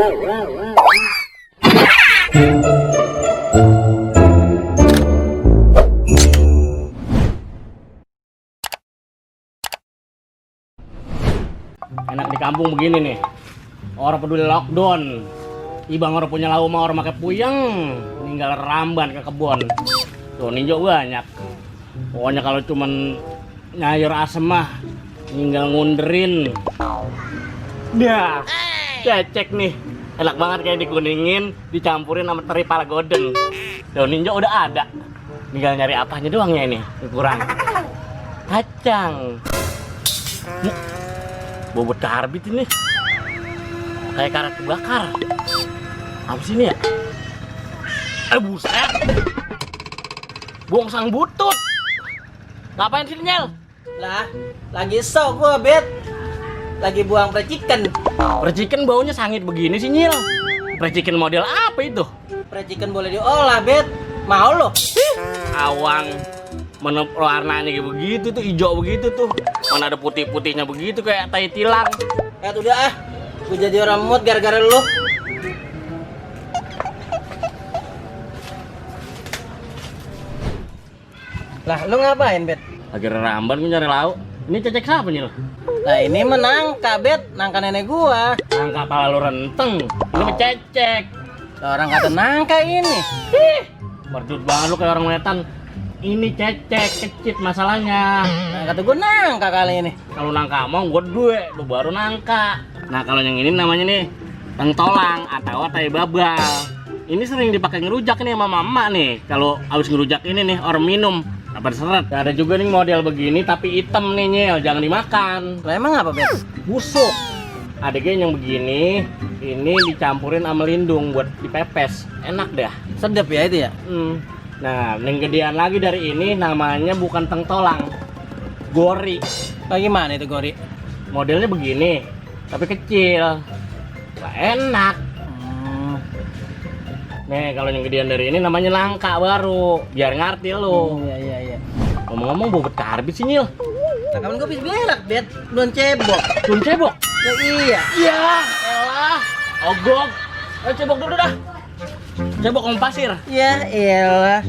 Enak di kampung begini nih. Orang peduli lockdown. Ibang orang punya lau mah orang pakai puyeng, tinggal ramban ke kebun. Tuh ninjo banyak. Pokoknya kalau cuman nyayur asem mah tinggal ngunderin. Dah, cecek nih. Enak banget kayak dikuningin, dicampurin sama teri pala godeng. Tuh ninjo udah ada. Tinggal nyari apanya doang ya ini, kurang. Kacang. Bobot karbit ini. Kayak karet kebakar. Apa sih ini ya? Buset. Buang sang butut. Ngapain sih Nyel? Lah, lagi sok gua, Bet. Lagi buang percikan. Percikan baunya sangit begini sih Nyil. Percikan model apa itu? Percikan boleh diolah, Bet. Mau lo? Awang. Mana warnanya kayak begitu tuh, hijau begitu tuh. Mana ada putih-putihnya begitu kayak tai tilang. Udah ah. Gua jadi orang mood gara-gara lu. Lah, lu ngapain, Bet? Lagi ramban gue nyari lauk. Ini cecek siapa Nyil? Lah ini menangka, Bet. Nangka nenek gua. Nangka pala lu renteng. Ini mah cecek. Lah, orang kata nangka ini. Ih, merdut banget lu kayak orang wetan. Ini cecek, kecit masalahnya. Nah, kata gua nangka kali ini. Kalau nangka mau gue duit, lu baru nangka. Nah kalau yang ini namanya nih tengtolang atau tai babal. Ini sering dipakai ngerujak nih sama mama nih. Kalau habis ngerujak ini nih orang minum apa seret. Ada juga nih model begini tapi hitam nih Nyel, jangan dimakan. Lah emang apa, Bet? Busuk. Adanya yang begini, ini dicampurin sama lindung buat dipepes. Enak dah. Sedap ya itu ya? Nah, yang gedean lagi dari ini namanya bukan tengtolang, gori. Bagaimana itu gori? Modelnya begini, tapi kecil. Wah, enak. Nih, kalau yang gedean dari ini namanya langka baru, biar ngerti lu. Iya. Ngomong-ngomong bobot karbit sih Nyil. Nah, kapan gua bisa berak, Bet? Belum cebok. Belum cebok? Ya iya. Iya, elah. Ogok. Ayo cebok dulu dah. Cebok om pasir. Ya elah.